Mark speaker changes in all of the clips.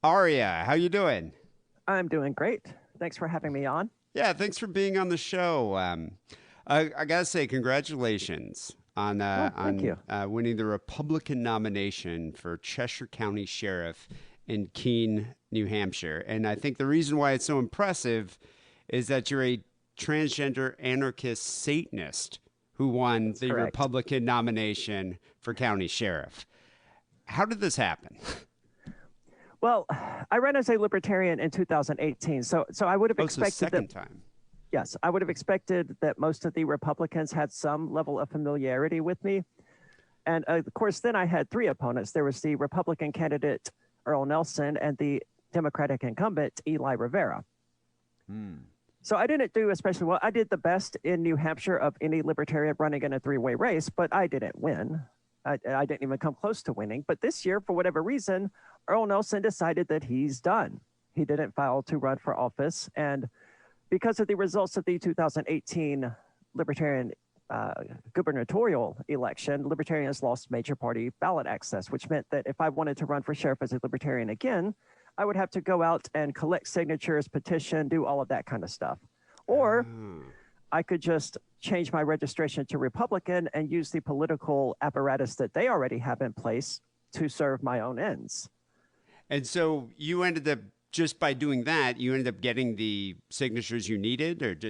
Speaker 1: Aria, how you doing?
Speaker 2: I'm doing great. Thanks for having me on.
Speaker 1: Yeah, thanks for being on the show. I gotta say, congratulations on
Speaker 2: Oh, thank you.
Speaker 1: winning the Republican nomination for Cheshire County Sheriff in Keene, New Hampshire. And I think the reason why it's so impressive is that you're a transgender anarchist Satanist who won
Speaker 2: That's
Speaker 1: the
Speaker 2: correct.
Speaker 1: Republican nomination for county sheriff. How did this happen?
Speaker 2: Well, I ran as a libertarian in 2018, so I would have
Speaker 1: Oh, so
Speaker 2: expected that.
Speaker 1: second time.
Speaker 2: Yes, I would have expected that most of the Republicans had some level of familiarity with me. And of course, then I had three opponents. There was the Republican candidate Earl Nelson and the Democratic incumbent Eli Rivera.
Speaker 1: Hmm.
Speaker 2: So I didn't do especially well. I did the best in New Hampshire of any libertarian running in a three-way race, but I didn't win. I didn't even come close to winning. But this year, for whatever reason, Earl Nelson decided that he's done. He didn't file to run for office. And because of the results of the 2018 Libertarian gubernatorial election, Libertarians lost major party ballot access, which meant that if I wanted to run for sheriff as a Libertarian again, I would have to go out and collect signatures, petition, do all of that kind of stuff. Or
Speaker 1: Oh.
Speaker 2: I could just change my registration to Republican and use the political apparatus that they already have in place to serve my own ends.
Speaker 1: And so you ended up just by doing that, you ended up getting the signatures you needed, or
Speaker 2: No,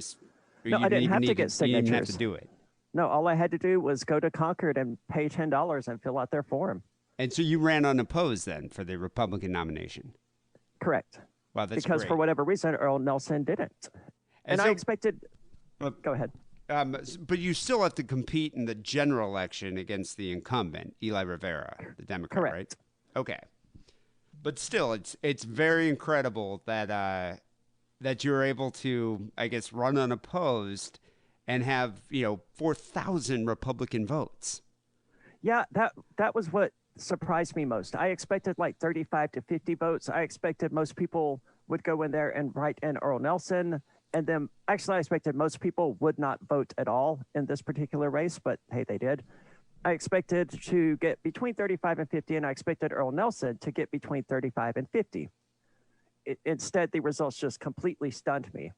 Speaker 1: you
Speaker 2: I didn't have to get
Speaker 1: you didn't have to
Speaker 2: signatures.
Speaker 1: do it.
Speaker 2: No, all I had to do was go to Concord and pay $10 and fill out their form.
Speaker 1: And so you ran unopposed then for the Republican nomination.
Speaker 2: Correct.
Speaker 1: Wow, that's
Speaker 2: Because for
Speaker 1: great.
Speaker 2: whatever reason, Earl Nelson didn't.
Speaker 1: And
Speaker 2: And I
Speaker 1: so,
Speaker 2: expected,
Speaker 1: uh,
Speaker 2: go ahead.
Speaker 1: but you still have to compete in the general election against the incumbent, Eli Rivera, the Democrat, right?
Speaker 2: Correct.
Speaker 1: Okay. But still, it's very incredible that that you're able to, I guess, run unopposed and have 4,000 Republican votes.
Speaker 2: Yeah, that was what surprised me most. I expected like 35 to 50 votes. I expected most people would go in there and write in Earl Nelson. And then actually, I expected most people would not vote at all in this particular race, but hey, they did. I expected to get between 35 and 50, and I expected Earl Nelson to get between 35 and 50. Instead, the results just completely stunned me.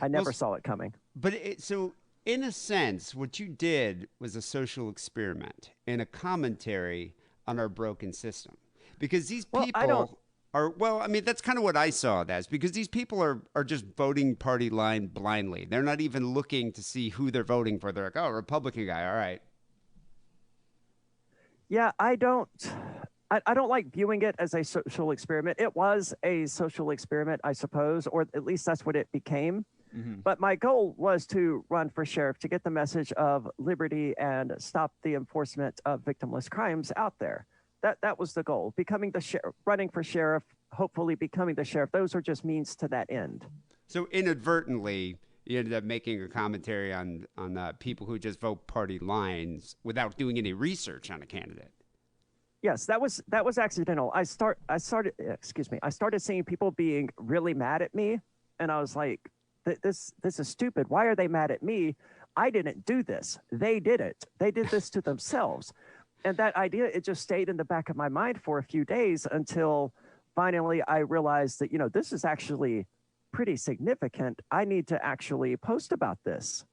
Speaker 2: I
Speaker 1: Well,
Speaker 2: never saw it coming.
Speaker 1: but so in a sense, what you did was a social experiment and a commentary on our broken system, because these
Speaker 2: Well, I don't.
Speaker 1: people are well. I mean, that's kind of what I saw it as, because these people are just voting party line blindly. They're not even looking to see who they're voting for. They're like, oh, Republican guy, all right.
Speaker 2: Yeah, I don't. I don't like viewing it as a social experiment. It was a social experiment, I suppose, or at least that's what it became.
Speaker 1: Hmm.
Speaker 2: But my goal was to run for sheriff to get the message of liberty and stop the enforcement of victimless crimes out there. That was the goal. Becoming the sheriff, running for sheriff, hopefully becoming the sheriff. Those are just means to that end.
Speaker 1: So inadvertently, you ended up making a commentary on people who just vote party lines without doing any research on a candidate.
Speaker 2: Yes, that was accidental. I started seeing people being really mad at me, and I was like, this is stupid. Why are they mad at me? I didn't do this. They did it. They did this to themselves. And that idea, it just stayed in the back of my mind for a few days until finally I realized that, this is actually pretty significant. I need to actually post about this.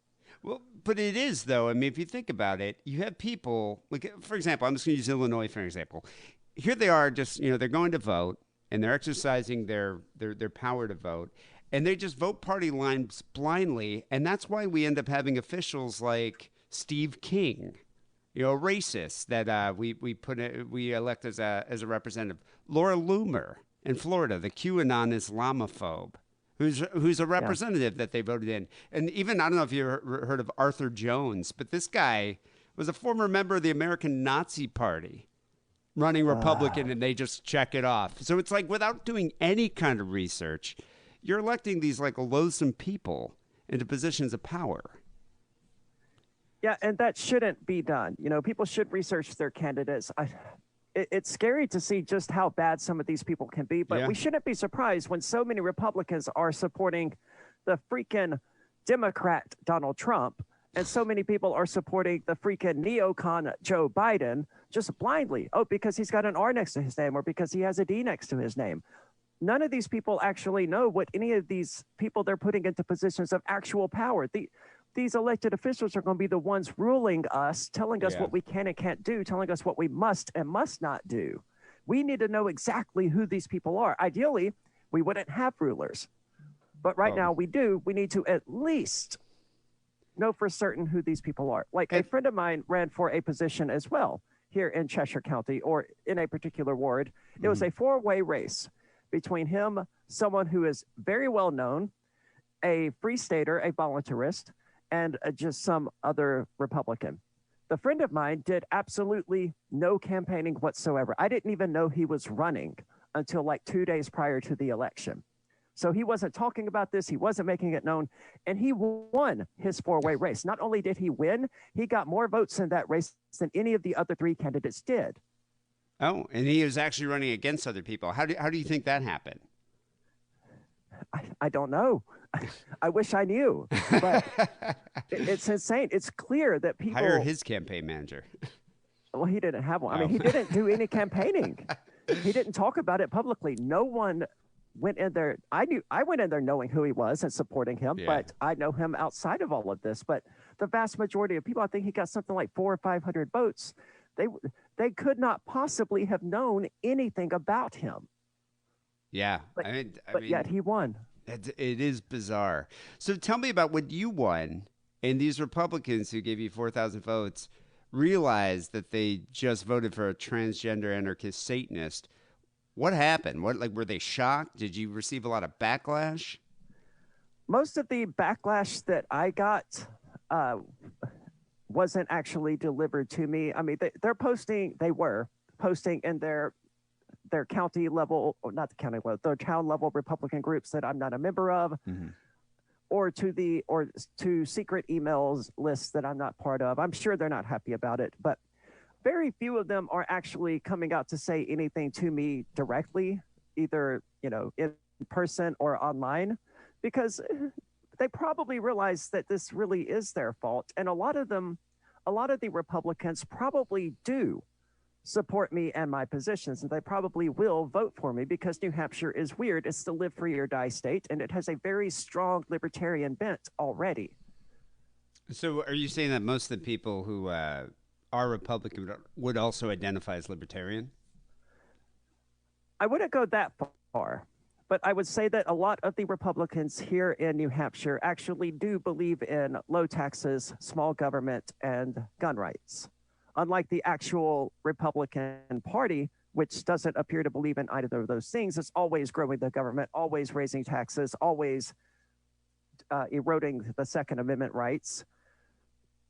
Speaker 1: Well, but it is though. I mean, if you think about it, you have people like, for example, I'm just going to use Illinois for example. Here they are, just they're going to vote and they're exercising their power to vote, and they just vote party lines blindly, and that's why we end up having officials like Steve King, racist that we elect as a representative, Laura Loomer in Florida, the QAnon Islamophobe, who's a
Speaker 2: Yeah.
Speaker 1: representative that they voted in. And even, I don't know if you heard of Arthur Jones, but this guy was a former member of the American Nazi Party running Republican, and they just check it off. So it's like, without doing any kind of research, you're electing these like loathsome people into positions of power.
Speaker 2: Yeah, and that shouldn't be done. People should research their candidates. It's scary to see just how bad some of these people can be, but
Speaker 1: Yeah.
Speaker 2: we shouldn't be surprised when so many Republicans are supporting the freaking Democrat Donald Trump, and so many people are supporting the freaking neocon Joe Biden just blindly. Oh, because he's got an R next to his name, or because he has a D next to his name. none of these people actually know what any of these people they're putting into positions of actual power. These elected officials are going to be the ones ruling us, telling us
Speaker 1: Yeah.
Speaker 2: what we can and can't do, telling us what we must and must not do. We need to know exactly who these people are. Ideally, we wouldn't have rulers. But right now we do. We need to at least know for certain who these people are. Like a friend of mine ran for a position as well here in Cheshire County or in a particular ward. It was a four-way race between him, someone who is very well known, a free stater, a voluntarist, and just some other Republican. The friend of mine did absolutely no campaigning whatsoever. I didn't even know he was running until like 2 days prior to the election. So he wasn't talking about this. He wasn't making it known. And he won his four-way race. Not only did he win, he got more votes in that race than any of the other three candidates did.
Speaker 1: Oh, and he was actually running against other people. How do you think that happened?
Speaker 2: I don't know. I wish I knew, but it's insane. It's clear that people
Speaker 1: hire his campaign manager.
Speaker 2: Well, he didn't have one. I mean, he didn't do any campaigning. He didn't talk about it publicly. No one went in there. I went in there knowing who he was and supporting him, but I know him outside of all of this. But the vast majority of people, I think he got something like 400 or 500 votes. They could not possibly have known anything about him.
Speaker 1: Yeah,
Speaker 2: but,
Speaker 1: I mean,
Speaker 2: yet he won.
Speaker 1: It is bizarre. So tell me about when you won, and these Republicans who gave you 4,000 votes realized that they just voted for a transgender anarchist Satanist. What happened? Were they shocked? Did you receive a lot of backlash?
Speaker 2: Most of the backlash that I got wasn't actually delivered to me. I mean, they were posting in their county level, or not the county level, their town level Republican groups that I'm not a member of, or to secret emails lists that I'm not part of. I'm sure they're not happy about it, but very few of them are actually coming out to say anything to me directly, either, in person or online, because they probably realize that this really is their fault. And a lot of the Republicans probably do support me and my positions, and they probably will vote for me because New Hampshire is weird. It's the live free or die state, and it has a very strong libertarian bent already.
Speaker 1: So are you saying that most of the people who are Republican would also identify as libertarian?
Speaker 2: I wouldn't go that far, but I would say that a lot of the Republicans here in New Hampshire actually do believe in low taxes, small government, and gun rights. Unlike the actual Republican Party, which doesn't appear to believe in either of those things, it's always growing the government, always raising taxes, always eroding the Second Amendment rights.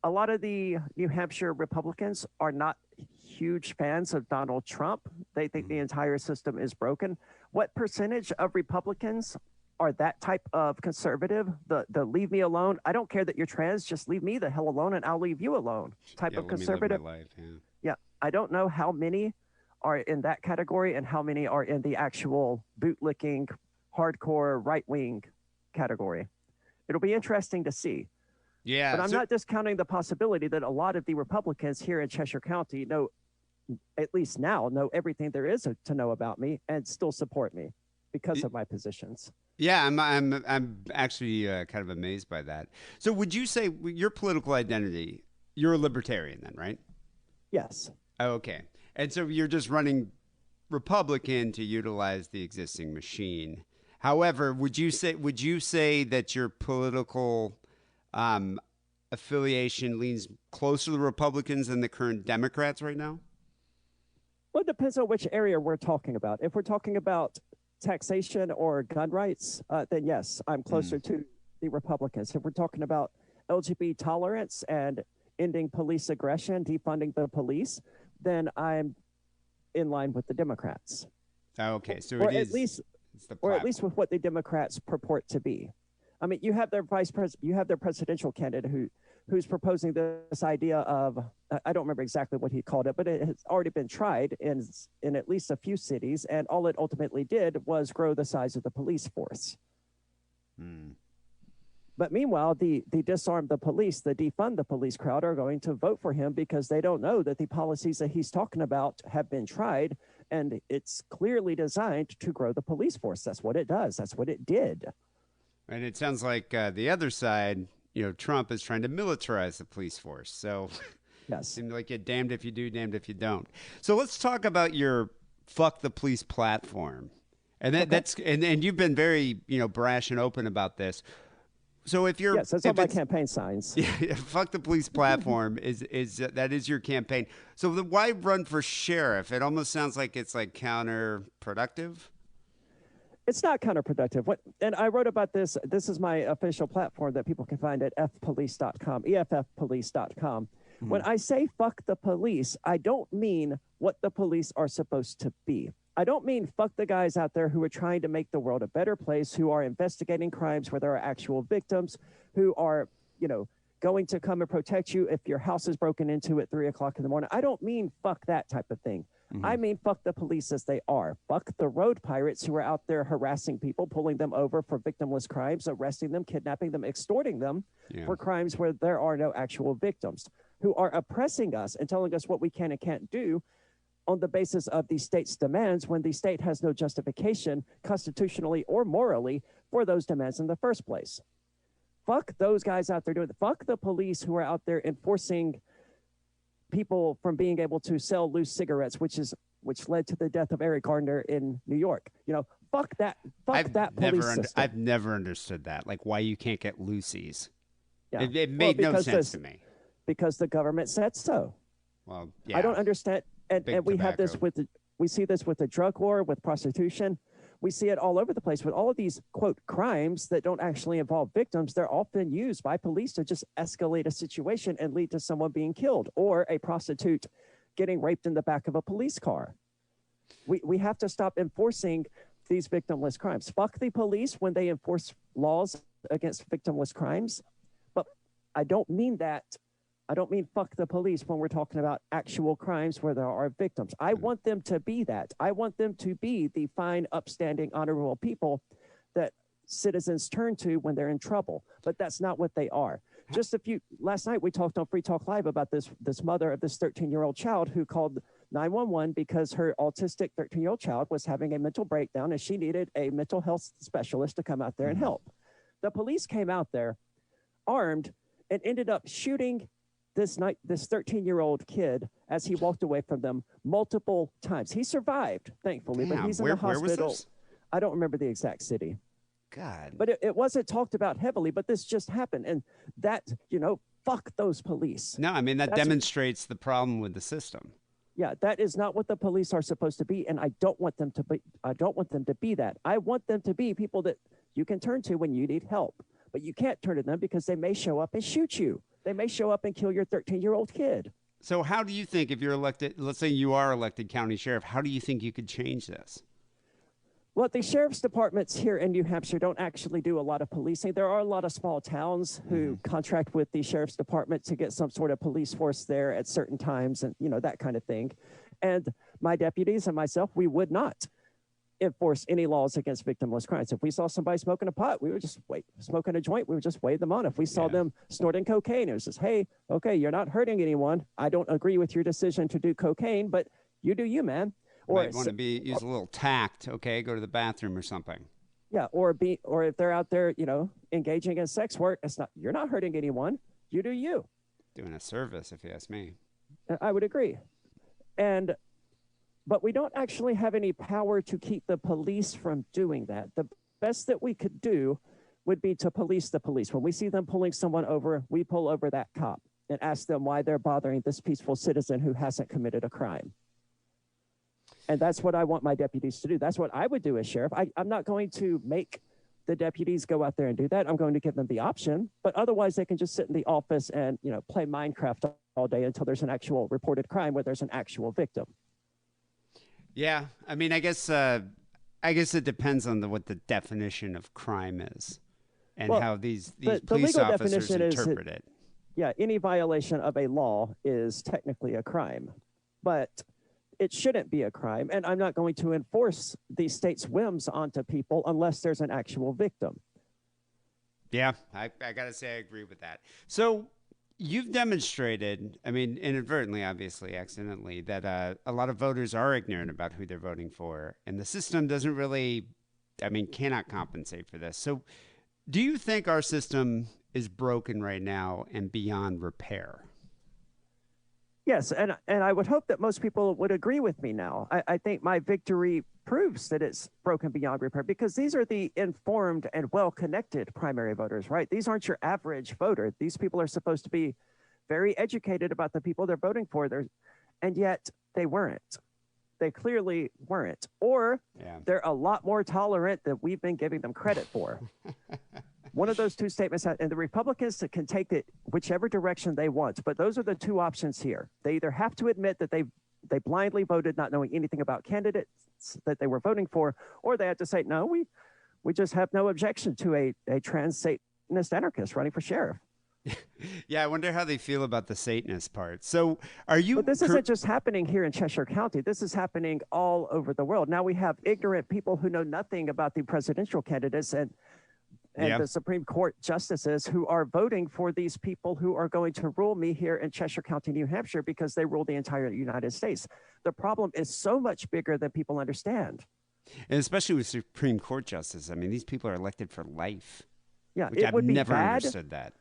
Speaker 2: A lot of the New Hampshire Republicans are not huge fans of Donald Trump. They think the entire system is broken. What percentage of Republicans are that type of conservative, the leave me alone, I don't care that you're trans, just leave me the hell alone and I'll leave you alone type of conservative?
Speaker 1: Life,
Speaker 2: I don't know how many are in that category and how many are in the actual bootlicking, hardcore, right-wing category. It'll be interesting to see.
Speaker 1: Yeah,
Speaker 2: but I'm not discounting the possibility that a lot of the Republicans here in Cheshire County know, at least now, know everything there is to know about me and still support me because of my positions.
Speaker 1: Yeah, I'm actually kind of amazed by that. So would you say your political identity, you're a libertarian then, right?
Speaker 2: Yes.
Speaker 1: Oh, okay. And so you're just running Republican to utilize the existing machine. However, would you say that your political affiliation leans closer to the Republicans than the current Democrats right now?
Speaker 2: Well, it depends on which area we're talking about. If we're talking about taxation or gun rights, then yes, I'm closer to the Republicans. If we're talking about LGBT tolerance and ending police aggression, defunding the police, then I'm in line with the Democrats.
Speaker 1: Okay, so
Speaker 2: or at least with what the Democrats purport to be. I mean, you have their presidential candidate who's proposing this idea of, I don't remember exactly what he called it, but it has already been tried in at least a few cities, and all it ultimately did was grow the size of the police force. But meanwhile, the disarm the police, the defund the police crowd are going to vote for him because they don't know that the policies that he's talking about have been tried And it's clearly designed to grow the police force. That's what it does. That's what it did.
Speaker 1: And it sounds like the other side, Trump is trying to militarize the police force. So
Speaker 2: Yes.
Speaker 1: seems like you're damned if you do, damned if you don't. So let's talk about your fuck the police platform. And that's and you've been very, brash and open about this. So if you're
Speaker 2: yes, that's on my campaign signs.
Speaker 1: Yeah, fuck the police platform is that is your campaign. So why run for sheriff? It almost sounds like it's like counterproductive.
Speaker 2: It's not counterproductive. And I wrote about this. This is my official platform that people can find at fpolice.com, EFFpolice.com. Mm-hmm. When I say fuck the police, I don't mean what the police are supposed to be. I don't mean fuck the guys out there who are trying to make the world a better place, who are investigating crimes where there are actual victims, who are, going to come and protect you if your house is broken into at 3 o'clock in the morning. I don't mean fuck that type of thing. Mm-hmm. I mean fuck the police as they are. Fuck the road pirates who are out there harassing people, pulling them over for victimless crimes, arresting them, kidnapping them, extorting them for crimes where there are no actual victims, who are oppressing us and telling us what we can and can't do on the basis of the state's demands when the state has no justification constitutionally or morally for those demands in the first place. Fuck those guys out there doing it. Fuck the police who are out there enforcing people from being able to sell loose cigarettes, which led to the death of Eric Garner in New York. Fuck that. Fuck that police system.
Speaker 1: I've never understood that. Like why you can't get loosies.
Speaker 2: Yeah.
Speaker 1: It made no sense to me.
Speaker 2: Because the government said so.
Speaker 1: Well, yeah.
Speaker 2: I don't understand. And we
Speaker 1: tobacco.
Speaker 2: have this we see this with the drug war, with prostitution. We see it all over the place with all of these, quote, crimes that don't actually involve victims. They're often used by police to just escalate a situation and lead to someone being killed or a prostitute getting raped in the back of a police car. We have to stop enforcing these victimless crimes. Fuck the police when they enforce laws against victimless crimes. But I don't mean that. I don't mean fuck the police when we're talking about actual crimes where there are victims. I want them to be that. I want them to be the fine, upstanding, honorable people that citizens turn to when they're in trouble. But that's not what they are. Last night we talked on Free Talk Live about this mother of this 13-year-old child who called 911 because her autistic 13-year-old child was having a mental breakdown and she needed a mental health specialist to come out there and help. The police came out there armed and ended up shooting this 13-year-old kid as he walked away from them multiple times. He survived, thankfully, but he's in the hospital.
Speaker 1: Where was this?
Speaker 2: I don't remember the exact city.
Speaker 1: God.
Speaker 2: But it wasn't talked about heavily, but this just happened. And that, fuck those police.
Speaker 1: No, I mean, that demonstrates the problem with the system.
Speaker 2: Yeah, that is not what the police are supposed to be. And I don't want them to be that. I want them to be people that you can turn to when you need help. But you can't turn to them because they may show up and shoot you. They may show up and kill your 13-year-old kid.
Speaker 1: So how do you think, if you're elected, let's say you are elected county sheriff, how do you think you could change this?
Speaker 2: Well, the sheriff's departments here in New Hampshire don't actually do a lot of policing. There are a lot of small towns who contract with the sheriff's department to get some sort of police force there at certain times and, that kind of thing. And my deputies and myself, we would not enforce any laws against victimless crimes. If we saw somebody smoking a pot, we would just smoking a joint, we would just wave them on. If we saw them snorting cocaine, it was just, hey, okay, you're not hurting anyone. I don't agree with your decision to do cocaine, but you do you, man. Or
Speaker 1: might want to use a little tact, okay? Go to the bathroom or something.
Speaker 2: Yeah, or if they're out there, engaging in sex work, you're not hurting anyone. You do you.
Speaker 1: Doing a service, if you ask me.
Speaker 2: I would agree. But we don't actually have any power to keep the police from doing that. The best that we could do would be to police the police. When we see them pulling someone over, we pull over that cop and ask them why they're bothering this peaceful citizen who hasn't committed a crime. And that's what I want my deputies to do. That's what I would do as sheriff. I'm not going to make the deputies go out there and do that. I'm going to give them the option, but otherwise they can just sit in the office and, play Minecraft all day until there's an actual reported crime where there's an actual victim.
Speaker 1: Yeah, I mean, I guess it depends on what the definition of crime is, and how these police officers interpret it.
Speaker 2: Yeah, any violation of a law is technically a crime, but it shouldn't be a crime. And I'm not going to enforce the state's whims onto people unless there's an actual victim.
Speaker 1: Yeah, I gotta say I agree with that. So, you've demonstrated, I mean, inadvertently, obviously, accidentally, that a lot of voters are ignorant about who they're voting for, and the system doesn't really, I mean, cannot compensate for this. So, do you think our system is broken right now and beyond repair?
Speaker 2: Yes, and I would hope that most people would agree with me now. I think my victory proves that it's broken beyond repair because these are the informed and well-connected primary voters, right? These aren't your average voter. These people are supposed to be very educated about the people they're voting for. And yet they weren't. They clearly weren't. Or they're a lot more tolerant than we've been giving them credit for. One of those two statements, and the Republicans can take it whichever direction they want, but those are the two options here. They either have to admit that they blindly voted not knowing anything about candidates that they were voting for, or they have to say, no, we just have no objection to a trans Satanist anarchist running for sheriff.
Speaker 1: Yeah, I wonder how they feel about the Satanist part. So are you...
Speaker 2: But this isn't just happening here in Cheshire County. This is happening all over the world. Now we have ignorant people who know nothing about the presidential candidates and the Supreme Court justices who are voting for these people who are going to rule me here in Cheshire County, New Hampshire, because they rule the entire United States. The problem is so much bigger than people understand.
Speaker 1: And especially with Supreme Court justices. I mean, these people are elected for life.
Speaker 2: Yeah,
Speaker 1: I've never understood that.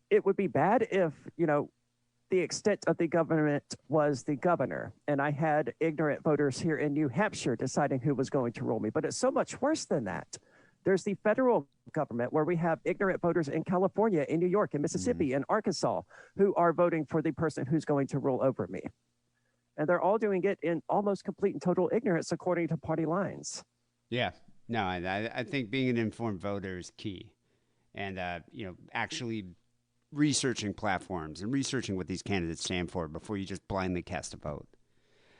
Speaker 2: It would be bad if, the extent of the government was the governor, and I had ignorant voters here in New Hampshire deciding who was going to rule me. But it's so much worse than that. There's the federal government where we have ignorant voters in California, in New York, in Mississippi, in Arkansas, who are voting for the person who's going to rule over me. And they're all doing it in almost complete and total ignorance according to party lines.
Speaker 1: Yeah. No, I think being an informed voter is key. And, actually researching platforms and researching what these candidates stand for before you just blindly cast a vote.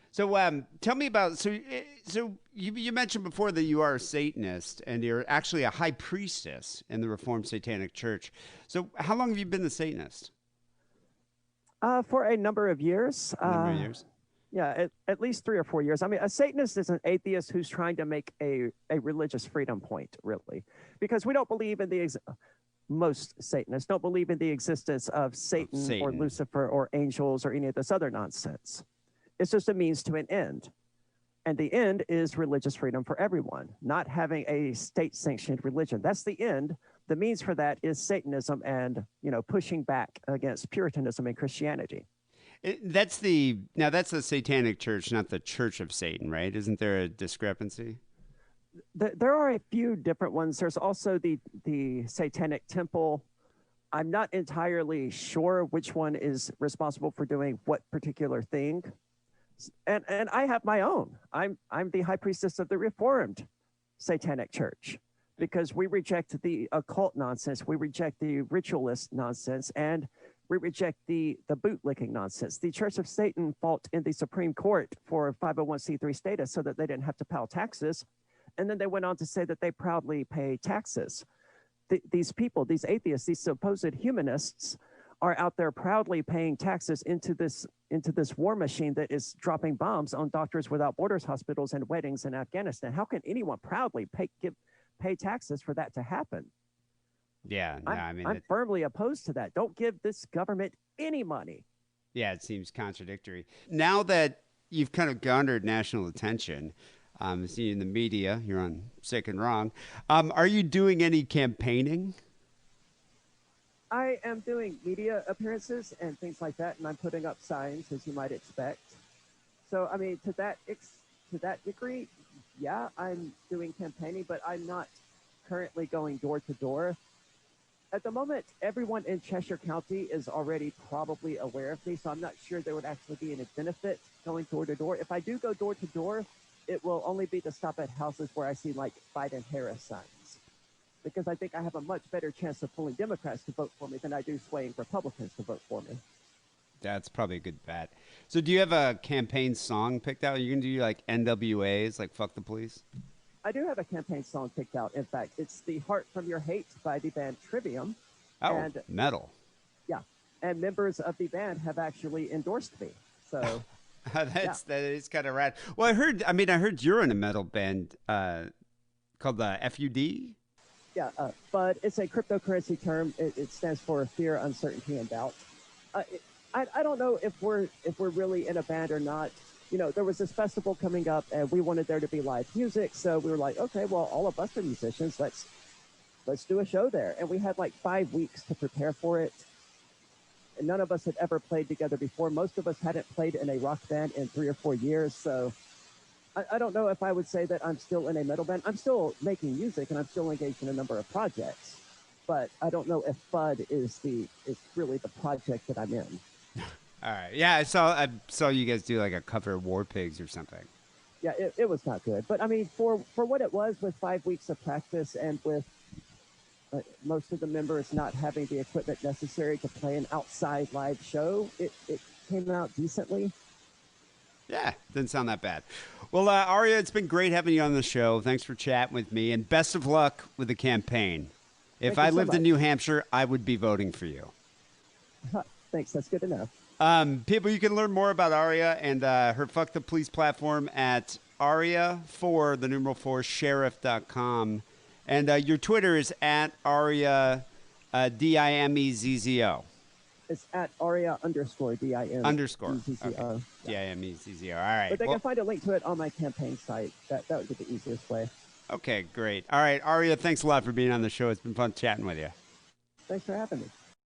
Speaker 1: So tell me about, so you mentioned before that you are a Satanist and you're actually a high priestess in the Reformed Satanic Church. So how long have you been a Satanist?
Speaker 2: For a number of years. Yeah, at least 3 or 4 years. I mean, a Satanist is an atheist who's trying to make a religious freedom point, really. Because we don't believe in most Satanists don't believe in the existence of Satan or Lucifer or angels or any of this other nonsense. It's just a means to an end. And the end is religious freedom for everyone, not having a state-sanctioned religion. That's the end. The means for that is Satanism and, pushing back against Puritanism and Christianity.
Speaker 1: That's the Satanic Church, not the Church of Satan, right? Isn't there a discrepancy?
Speaker 2: There are a few different ones. There's also the Satanic Temple. I'm not entirely sure which one is responsible for doing what particular thing. And I have my own. I'm the high priestess of the Reformed Satanic Church because we reject the occult nonsense, we reject the ritualist nonsense, and we reject the bootlicking nonsense. The Church of Satan fought in the Supreme Court for 501c3 status so that they didn't have to pay taxes. And then they went on to say that they proudly pay taxes. These people, these atheists, these supposed humanists are out there proudly paying taxes into this war machine that is dropping bombs on Doctors Without Borders hospitals and weddings in Afghanistan. How can anyone proudly pay taxes for that to happen?
Speaker 1: Yeah, no,
Speaker 2: I'm firmly opposed to that. Don't give this government any money.
Speaker 1: Yeah, it seems contradictory. Now that you've kind of garnered national attention, seeing in the media, you're on Sick and Wrong. Are you doing any campaigning?
Speaker 2: I am doing media appearances and things like that, and I'm putting up signs, as you might expect. So, I mean, to that degree, yeah, I'm doing campaigning, but I'm not currently going door to door. At the moment, everyone in Cheshire County is already probably aware of me, so I'm not sure there would actually be any benefit going door to door. If I do go door to door, it will only be to stop at houses where I see, like, Biden-Harris signs. Because I think I have a much better chance of pulling Democrats to vote for me than I do swaying Republicans to vote for me.
Speaker 1: That's probably a good bet. So do you have a campaign song picked out? Are you going to do like NWAs, like Fuck the Police?
Speaker 2: I do have a campaign song picked out. In fact, it's The Heart From Your Hate by the band Trivium.
Speaker 1: Oh, and, metal.
Speaker 2: Yeah. And members of the band have actually endorsed me. So
Speaker 1: that is kind of rad. Well, I heard you're in a metal band called the FUD.
Speaker 2: Yeah, FUD. It's a cryptocurrency term. It stands for fear, uncertainty, and doubt. I don't know if we're really in a band or not. You know, there was this festival coming up, and we wanted there to be live music. So we were like, okay, well, all of us are musicians. Let's do a show there. And we had like 5 weeks to prepare for it. And none of us had ever played together before. Most of us hadn't played in a rock band in 3 or 4 years. So I don't know if I would say that I'm still in a metal band. I'm still making music, and I'm still engaged in a number of projects. But I don't know if FUD is really the project that I'm in.
Speaker 1: All right. Yeah, I saw you guys do like a cover of War Pigs or something.
Speaker 2: Yeah, it was not good. But I mean, for what it was, with 5 weeks of practice and with most of the members not having the equipment necessary to play an outside live show, it came out decently.
Speaker 1: Yeah, didn't sound that bad. Well, Aria, it's been great having you on the show. Thanks for chatting with me, and best of luck with the campaign. If I lived in New Hampshire, I would be voting for you.
Speaker 2: Thanks. That's good to know.
Speaker 1: People, you can learn more about Aria and her Fuck the Police platform at aria4sheriff.com. And your Twitter is at Aria Dimezzo.
Speaker 2: It's at Aria _DIM.
Speaker 1: Underscore.
Speaker 2: Okay.
Speaker 1: Dimezzo. All right.
Speaker 2: But they can find a link to it on my campaign site. That would be the easiest way.
Speaker 1: Okay, great. All right, Aria, thanks a lot for being on the show. It's been fun chatting with you.
Speaker 2: Thanks for having me.